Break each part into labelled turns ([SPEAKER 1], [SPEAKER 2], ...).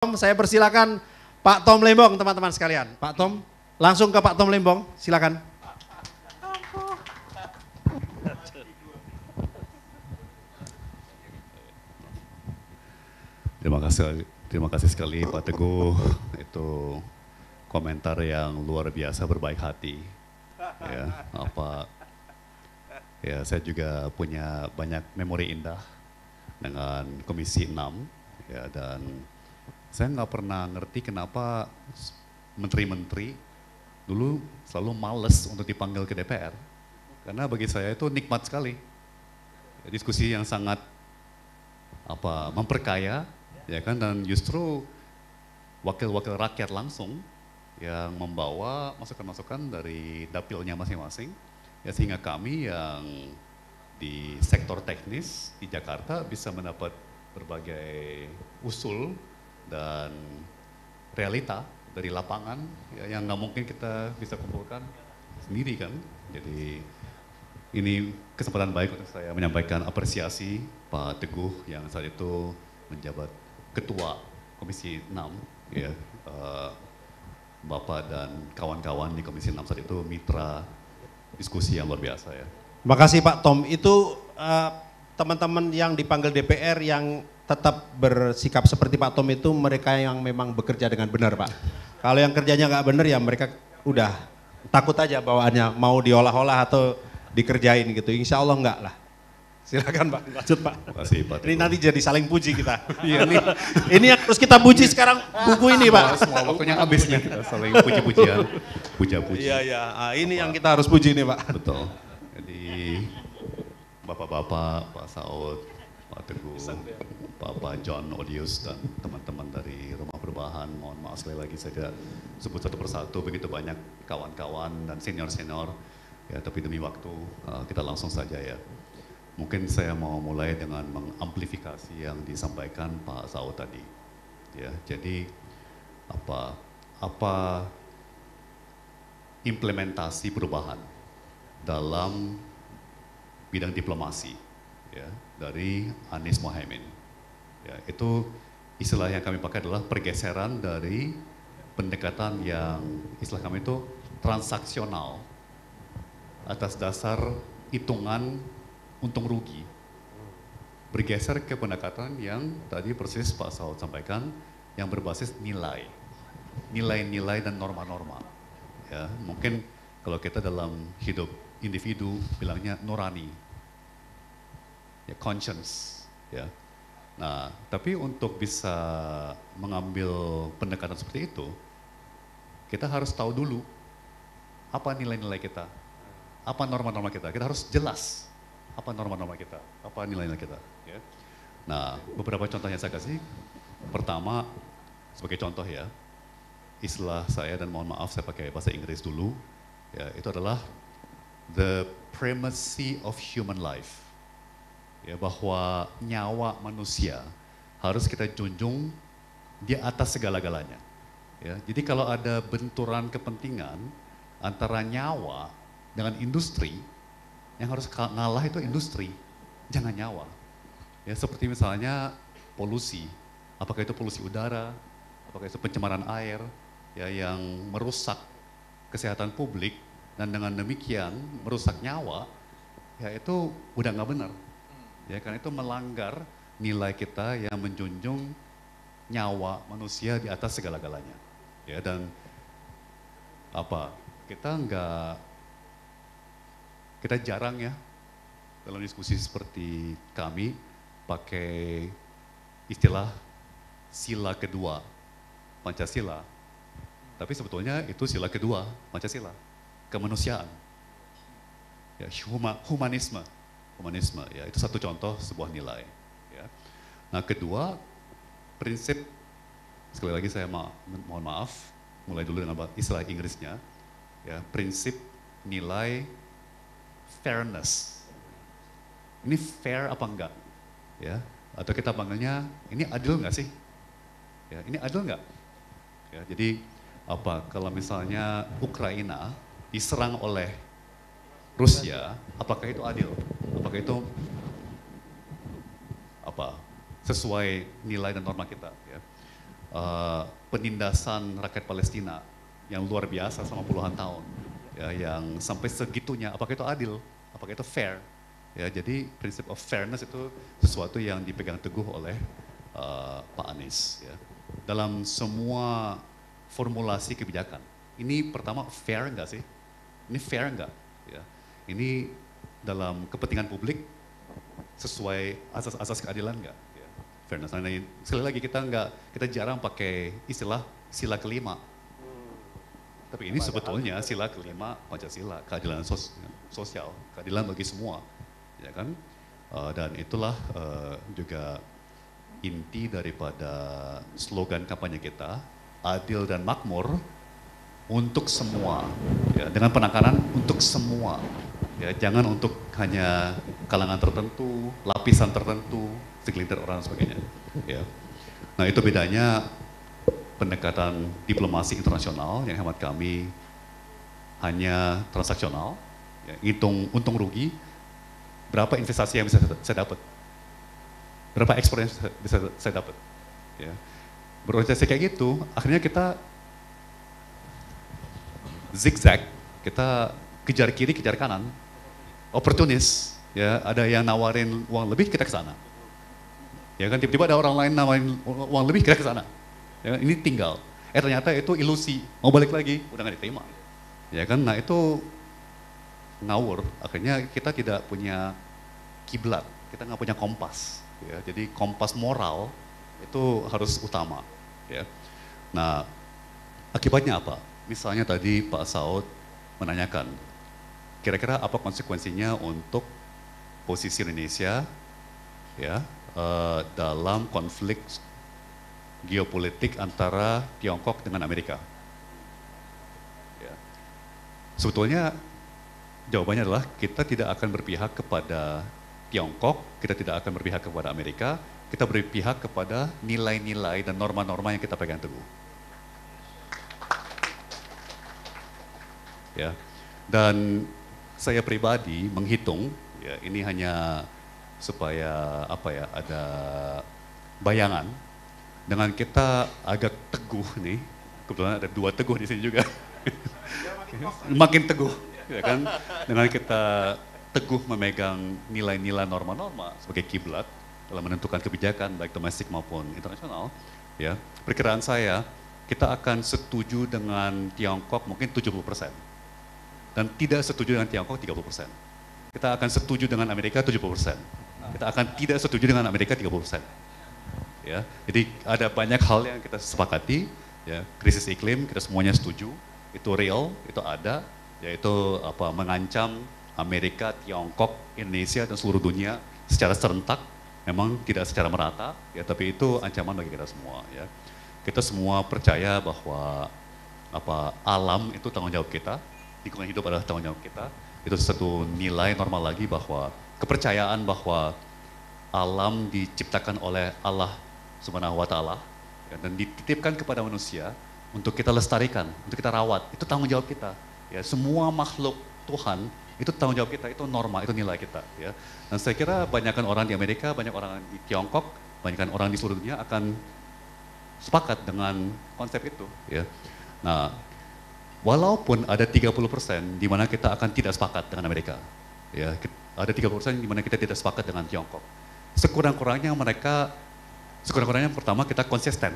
[SPEAKER 1] Saya persilakan Pak Tom Lembong, teman-teman sekalian. Pak Tom, langsung ke Pak Tom Lembong, silakan.
[SPEAKER 2] Terima kasih sekali Pak Teguh. Itu komentar yang luar biasa berbaik hati. Saya juga punya banyak memori indah dengan Komisi 6 dan saya nggak pernah ngerti kenapa menteri-menteri dulu selalu males untuk dipanggil ke DPR. Karena bagi saya itu nikmat sekali. Diskusi yang sangat memperkaya, ya kan, dan justru wakil-wakil rakyat langsung yang membawa masukan-masukan dari dapilnya masing-masing, ya, sehingga kami yang di sektor teknis di Jakarta bisa mendapat berbagai usul dan realita dari lapangan, ya, yang nggak mungkin kita bisa kumpulkan sendiri kan. Jadi ini kesempatan baik untuk saya menyampaikan apresiasi Pak Teguh yang saat itu menjabat Ketua Komisi 6, ya, Bapak dan kawan-kawan di Komisi 6 saat itu mitra diskusi yang luar biasa, ya.
[SPEAKER 1] Terima kasih Pak Tom. Itu teman-teman yang dipanggil DPR yang tetap bersikap seperti Pak Tom itu mereka yang memang bekerja dengan benar, Pak. Kalau yang kerjanya nggak benar ya mereka udah takut aja bawaannya mau diolah-olah atau dikerjain gitu. Insya Allah enggak lah. Silakan Pak, lanjut Pak.
[SPEAKER 2] Terima kasih Pak Teguh.
[SPEAKER 1] Ini nanti jadi saling puji kita. Iya, ini yang terus kita puji sekarang buku ini Pak.
[SPEAKER 2] Semua waktunya habis nih, kita saling puji-pujian, puja-puji.
[SPEAKER 1] Iya, ini yang kita harus puji nih Pak.
[SPEAKER 2] Betul. Jadi Bapak-bapak, Pak Saud, Pak Teguh, Bapak John Odius dan teman-teman dari Rumah Perubahan, mohon maaf sekali lagi saya tidak sebut satu persatu, begitu banyak kawan-kawan dan senior-senior, ya, tapi demi waktu kita langsung saja, ya. Mungkin saya mau mulai dengan mengamplifikasi yang disampaikan Pak Saud tadi, ya. Jadi apa implementasi perubahan dalam bidang diplomasi, ya, dari Anies Mohaimin. Ya, itu istilah yang kami pakai adalah pergeseran dari pendekatan yang istilah kami itu transaksional atas dasar hitungan untung rugi, bergeser ke pendekatan yang tadi persis Pak Saud sampaikan yang berbasis nilai-nilai dan norma-norma. Ya, mungkin kalau kita dalam hidup individu bilangnya nurani, ya, conscience, ya. Nah, tapi untuk bisa mengambil pendekatan seperti itu, kita harus tahu dulu apa nilai-nilai kita, apa norma-norma kita. Kita harus jelas apa norma-norma kita, apa nilai-nilai kita. Ya. Nah, beberapa contoh yang saya kasih. Pertama, sebagai contoh, ya, istilah saya, dan mohon maaf saya pakai bahasa Inggris dulu, ya, itu adalah the primacy of human life. Ya, bahwa nyawa manusia harus kita junjung di atas segala-galanya. Ya, jadi kalau ada benturan kepentingan antara nyawa dengan industri, yang harus ngalah itu industri, jangan nyawa. Ya, seperti misalnya polusi, apakah itu polusi udara, apakah itu pencemaran air, ya, yang merusak kesehatan publik dan dengan demikian merusak nyawa, ya, itu udah nggak benar. Ya, karena itu melanggar nilai kita yang menjunjung nyawa manusia di atas segala-galanya. Ya, dan kita jarang, ya, dalam diskusi seperti kami pakai istilah sila kedua Pancasila. Tapi sebetulnya itu sila kedua Pancasila, kemanusiaan. Ya, humanisme, ya, itu satu contoh sebuah nilai. Ya. Nah, kedua, prinsip, sekali lagi saya mohon maaf, mulai dulu dengan istilah Inggrisnya, ya, prinsip nilai fairness. Ini fair apa enggak? Ya, atau kita panggilnya, ini adil nggak sih? Ya, ini adil nggak? Ya, jadi kalau misalnya Ukraina diserang oleh Rusia, apakah itu adil? Apakah itu sesuai nilai dan norma kita? Ya. penindasan rakyat Palestina yang luar biasa selama puluhan tahun, ya, yang sampai segitunya, apakah itu adil, apakah itu fair, ya, jadi prinsip of fairness itu sesuatu yang dipegang teguh oleh Pak Anies, ya, dalam semua formulasi kebijakan. Ini pertama fair enggak sih? Ini fair enggak? Ya, ini dalam kepentingan publik sesuai asas-asas keadilan enggak? Ya, fairness. Nah, sekali lagi kita jarang pakai istilah sila kelima. Tapi ini sebetulnya sila kelima Pancasila, keadilan sosial, keadilan bagi semua, ya kan? Dan itulah juga inti daripada slogan kampanye kita, adil dan makmur untuk semua, ya, dengan penekanan untuk semua, ya, jangan untuk hanya kalangan tertentu, lapisan tertentu, segelintir orang dan sebagainya. Ya. Nah itu bedanya pendekatan diplomasi internasional yang hemat kami hanya transaksional, ya, hitung untung rugi, berapa investasi yang bisa saya dapat, berapa ekspor yang bisa saya dapat. Ya. Berorientasi kayak gitu, akhirnya kita zigzag, kita kejar kiri, kejar kanan, oportunis, ya, ada yang nawarin uang lebih, kita ke sana. Ya kan, tiba-tiba ada orang lain nawarin uang lebih, kita ke sana. Ya, ini tinggal. Ternyata itu ilusi, mau balik lagi, udah nggak diterima. Ya kan, nah itu ngawur. Akhirnya kita tidak punya kiblat, kita nggak punya kompas. Ya, jadi kompas moral itu harus utama. Ya. Nah, akibatnya apa? Misalnya tadi Pak Saud menanyakan, kira-kira apa konsekuensinya untuk posisi Indonesia, ya, dalam konflik geopolitik antara Tiongkok dengan Amerika? Ya. Sebetulnya jawabannya adalah kita tidak akan berpihak kepada Tiongkok, kita tidak akan berpihak kepada Amerika, kita berpihak kepada nilai-nilai dan norma-norma yang kita pegang teguh. Ya, dan saya pribadi menghitung, ya, ini hanya supaya apa ya, ada bayangan. Dengan kita agak teguh nih, kebetulan ada dua teguh di sini juga, makin teguh, ya kan? Dengan kita teguh memegang nilai-nilai norma-norma sebagai kiblat dalam menentukan kebijakan baik domestik maupun internasional, ya, perkiraan saya kita akan setuju dengan Tiongkok mungkin 70%. Dan tidak setuju dengan Tiongkok 30%. Kita akan setuju dengan Amerika 70%. Kita akan tidak setuju dengan Amerika 30%. Ya, jadi ada banyak hal yang kita sepakati, ya, krisis iklim kita semuanya setuju, itu real, itu ada, yaitu apa, mengancam Amerika, Tiongkok, Indonesia dan seluruh dunia secara serentak, memang tidak secara merata, ya, tapi itu ancaman bagi kita semua, ya. Kita semua percaya bahwa apa, alam itu tanggung jawab kita. Lingkungan hidup adalah tanggung jawab kita. Itu satu nilai normal lagi bahwa kepercayaan bahwa alam diciptakan oleh Allah Subhanahu wa Ta'ala, ya, dan dititipkan kepada manusia untuk kita lestarikan, untuk kita rawat. Itu tanggung jawab kita. Ya, semua makhluk Tuhan itu tanggung jawab kita, itu norma, itu nilai kita. Ya. Dan saya kira banyakkan orang di Amerika, banyak orang di Tiongkok, banyakkan orang di seluruh dunia akan sepakat dengan konsep itu. Ya. Nah, walaupun ada 30% di mana kita akan tidak sepakat dengan Amerika, ya, ada 30% di mana kita tidak sepakat dengan Tiongkok. Sekurang-kurangnya pertama kita konsisten,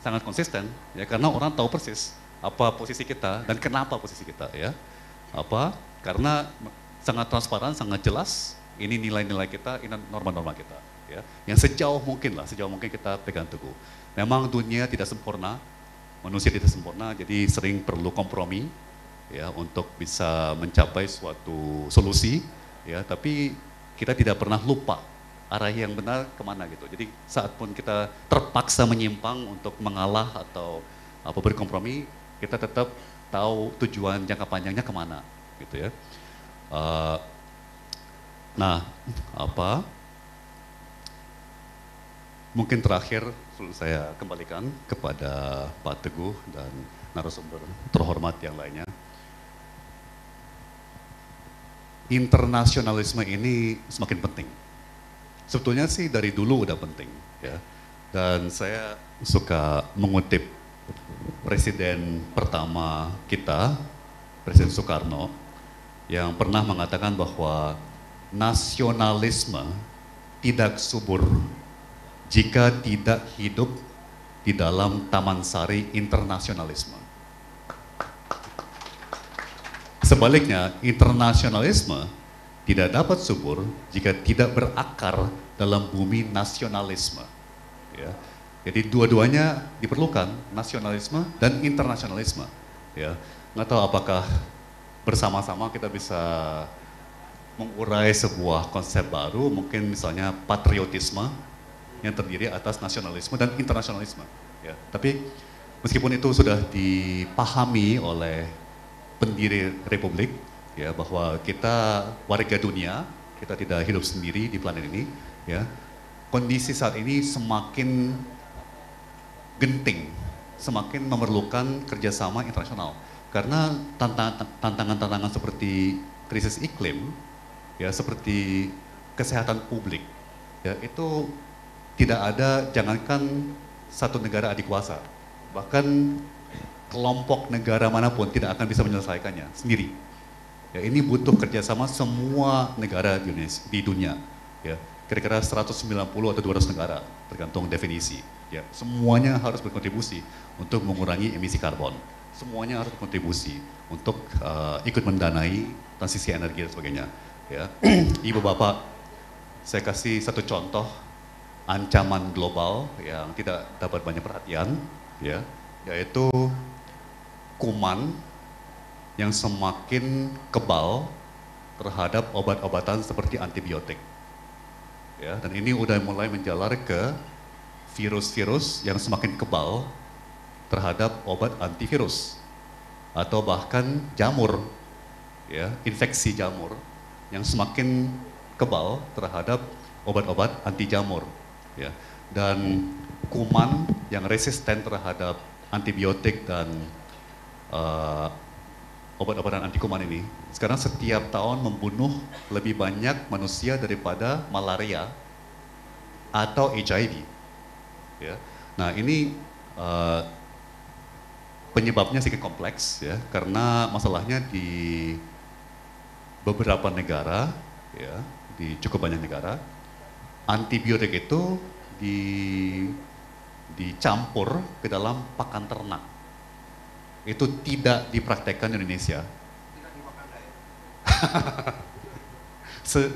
[SPEAKER 2] sangat konsisten, ya, karena orang tahu persis apa posisi kita dan kenapa posisi kita, ya, apa, karena sangat transparan, sangat jelas, ini nilai-nilai kita, ini norma-norma kita, ya, yang sejauh mungkin kita pegang teguh. Memang dunia tidak sempurna. Manusia tidak sempurna, jadi sering perlu kompromi, ya, untuk bisa mencapai suatu solusi, ya. Tapi kita tidak pernah lupa arah yang benar kemana gitu. Jadi saat pun kita terpaksa menyimpang untuk mengalah atau apa berkompromi, kita tetap tahu tujuan jangka panjangnya kemana, gitu ya. Nah, apa? Mungkin terakhir saya kembalikan kepada Pak Teguh dan narasumber terhormat yang lainnya. Internasionalisme ini semakin penting. Sebetulnya sih dari dulu udah penting, ya. Dan saya suka mengutip Presiden pertama kita, Presiden Soekarno, yang pernah mengatakan bahwa nasionalisme tidak subur jika tidak hidup di dalam taman sari internasionalisme. Sebaliknya, internasionalisme tidak dapat subur jika tidak berakar dalam bumi nasionalisme. Ya. Jadi dua-duanya diperlukan, nasionalisme dan internasionalisme. Ya. Nggak tahu apakah bersama-sama kita bisa mengurai sebuah konsep baru, mungkin misalnya patriotisme yang terdiri atas nasionalisme dan internasionalisme. Ya. Tapi meskipun itu sudah dipahami oleh pendiri Republik, ya, bahwa kita warga dunia, kita tidak hidup sendiri di planet ini, ya. Kondisi saat ini semakin genting, semakin memerlukan kerjasama internasional. Karena tantangan-tantangan seperti krisis iklim, ya, seperti kesehatan publik, ya, itu tidak ada, jangankan satu negara adik kuasa, bahkan kelompok negara manapun tidak akan bisa menyelesaikannya sendiri. Ya, ini butuh kerjasama semua negara di dunia. Ya, kira-kira 190 atau 200 negara, tergantung definisi. Ya, semuanya harus berkontribusi untuk mengurangi emisi karbon. Semuanya harus berkontribusi untuk ikut mendanai transisi energi dan sebagainya. Ya, Ibu Bapak, saya kasih satu contoh ancaman global yang tidak dapat banyak perhatian, ya, yaitu kuman yang semakin kebal terhadap obat-obatan seperti antibiotik. Ya, dan ini udah mulai menjalar ke virus-virus yang semakin kebal terhadap obat antivirus atau bahkan jamur, ya, infeksi jamur yang semakin kebal terhadap obat-obat anti jamur, ya. Dan kuman yang resisten terhadap antibiotik dan obat-obatan anti kuman ini sekarang setiap tahun membunuh lebih banyak manusia daripada malaria atau HIV. Ya. Nah, ini penyebabnya sedikit kompleks, ya, karena masalahnya di beberapa negara, ya, di cukup banyak negara, antibiotik itu dicampur ke dalam pakan ternak. Itu tidak dipraktekkan di Indonesia.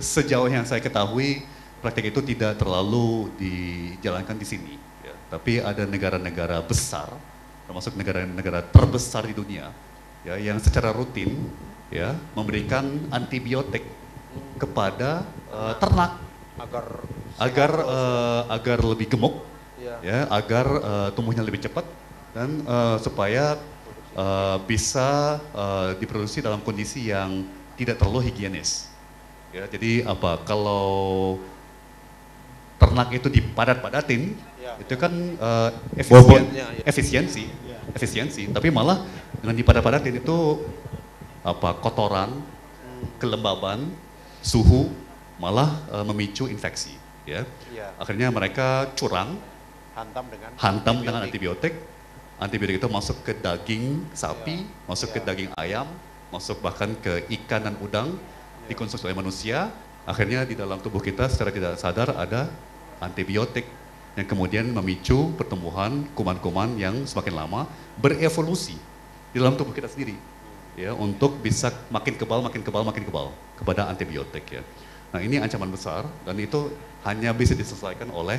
[SPEAKER 2] Sejauh yang saya ketahui, praktek itu tidak terlalu dijalankan di sini. Ya. Tapi ada negara-negara besar, termasuk negara-negara terbesar di dunia, ya, yang secara rutin, ya, memberikan antibiotik kepada ternak agar lebih gemuk, ya, agar tumbuhnya lebih cepat dan supaya bisa diproduksi dalam kondisi yang tidak terlalu higienis. Ya, jadi apa, kalau ternak itu dipadat-padatin, itu kan efisiensi, tapi malah dengan dipadat-padatin itu apa, kotoran, kelembaban, suhu malah memicu infeksi. Ya. Akhirnya mereka curang, hantam dengan antibiotik. Antibiotik itu masuk ke daging sapi, masuk ke daging ayam, masuk bahkan ke ikan dan udang, dikonsumsi oleh manusia. Akhirnya di dalam tubuh kita secara tidak sadar ada antibiotik yang kemudian memicu pertumbuhan kuman-kuman yang semakin lama berevolusi di dalam tubuh kita sendiri, ya, untuk bisa makin kebal kepada antibiotik, ya. Nah, ini ancaman besar dan itu hanya bisa diselesaikan oleh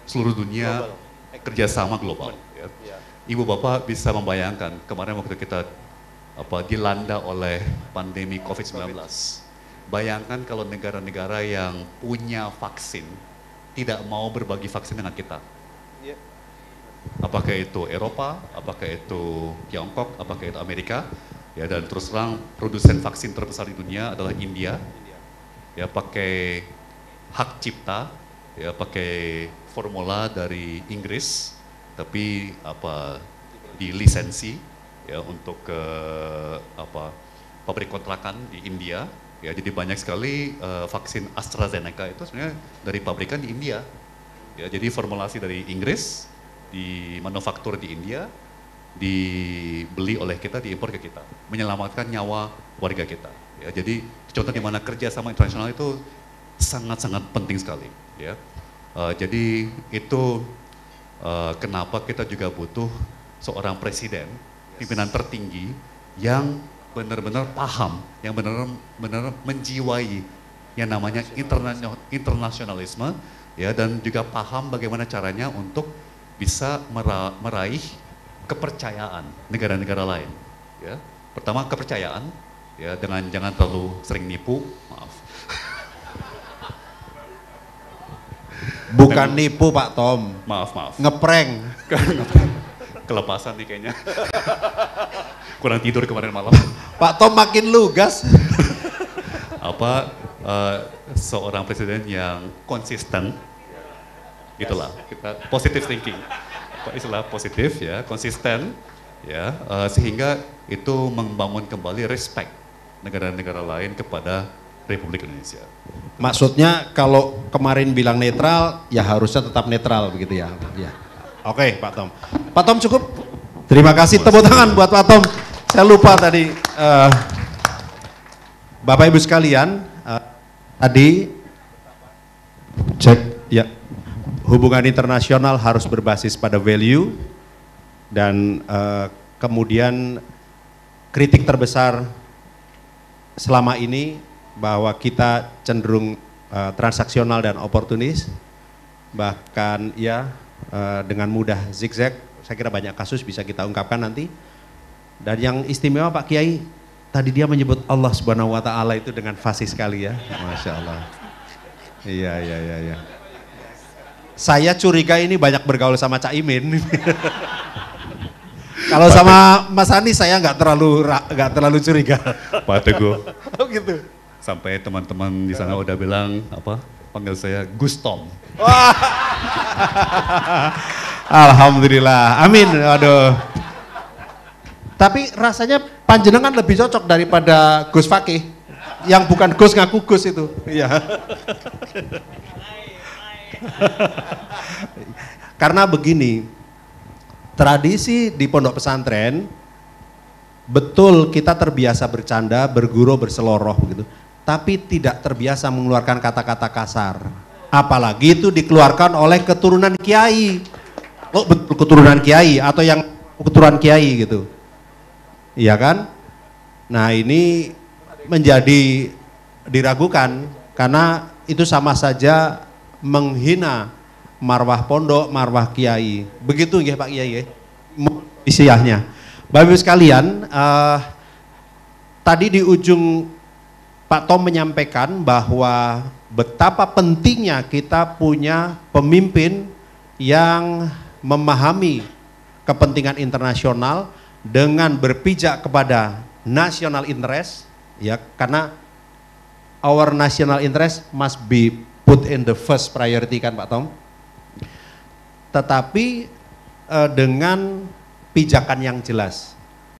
[SPEAKER 2] seluruh dunia global. Kerjasama global. Ya. Ibu Bapak bisa membayangkan kemarin waktu kita dilanda oleh pandemi COVID-19. Bayangkan kalau negara-negara yang punya vaksin tidak mau berbagi vaksin dengan kita. Apakah itu Eropa, apakah itu Tiongkok, apakah itu Amerika, ya, dan terus terang produsen vaksin terbesar di dunia adalah India. Ya, pakai hak cipta, ya, pakai formula dari Inggris, tapi dilisensi, ya, untuk pabrik kontrakan di India. Ya, jadi banyak sekali vaksin AstraZeneca itu sebenarnya dari pabrikan di India. Ya, jadi formulasi dari Inggris, dimanufaktur di India, dibeli oleh kita, diimpor ke kita, menyelamatkan nyawa warga kita. Ya, jadi contoh di mana kerjasama internasional itu sangat-sangat penting sekali. Ya, jadi itu kenapa kita juga butuh seorang presiden, pimpinan tertinggi yang benar-benar paham, yang benar-benar menjiwai yang namanya internasionalisme, ya, dan juga paham bagaimana caranya untuk bisa meraih kepercayaan negara-negara lain. Ya, pertama kepercayaan, ya, dengan jangan terlalu sering nipu, maaf.
[SPEAKER 1] Bukan nipu Pak Tom.
[SPEAKER 2] Maaf.
[SPEAKER 1] Ngeprank.
[SPEAKER 2] Kelepasan nih kayaknya. Kurang tidur kemarin malam.
[SPEAKER 1] Pak Tom makin lugas.
[SPEAKER 2] Seorang presiden yang konsisten, itulah kita positive thinking, istilah positif, ya, konsisten, ya, sehingga itu membangun kembali respect negara-negara lain kepada Republik Indonesia.
[SPEAKER 1] Maksudnya kalau kemarin bilang netral, ya harusnya tetap netral begitu ya. Ya. Oke, Pak Tom. Pak Tom cukup. Terima kasih, tepuk tangan buat Pak Tom. Saya lupa tadi, Bapak Ibu sekalian, tadi cek ya, hubungan internasional harus berbasis pada value dan kemudian kritik terbesar selama ini bahwa kita cenderung transaksional dan oportunis, bahkan ya dengan mudah zigzag. Saya kira banyak kasus bisa kita ungkapkan nanti. Dan yang istimewa Pak Kiai, tadi dia menyebut Allah Subhanahu wa Ta'ala itu dengan fasih sekali ya, Masya Allah. Iya. Saya curiga ini banyak bergaul sama Cak Imin. Kalau sama Mas Ani saya nggak terlalu curiga.
[SPEAKER 2] Pak Teguh.
[SPEAKER 1] Oh gitu.
[SPEAKER 2] Sampai teman-teman di sana udah bilang panggil saya Gus Tom.
[SPEAKER 1] Alhamdulillah, amin. Aduh. Tapi rasanya panjenengan lebih cocok daripada Gus Fakih. Yang bukan Gus ngaku Gus itu. Iya. Karena begini, tradisi di pondok pesantren, betul kita terbiasa bercanda, bergurau, berseloroh begitu. Tapi tidak terbiasa mengeluarkan kata-kata kasar. Apalagi itu dikeluarkan oleh keturunan kiai. Oh betul, keturunan kiai atau yang keturunan kiai gitu. Iya kan? Nah ini menjadi diragukan karena itu sama saja menghina marwah pondok, marwah kiai. Begitu ya Pak Kiai ya, isiahnya. Bapak Ibu sekalian, tadi di ujung Pak Tom menyampaikan bahwa betapa pentingnya kita punya pemimpin yang memahami kepentingan internasional dengan berpijak kepada national interest, ya, karena our national interest must be put in the first priority kan Pak Tom. Tetapi dengan pijakan yang jelas.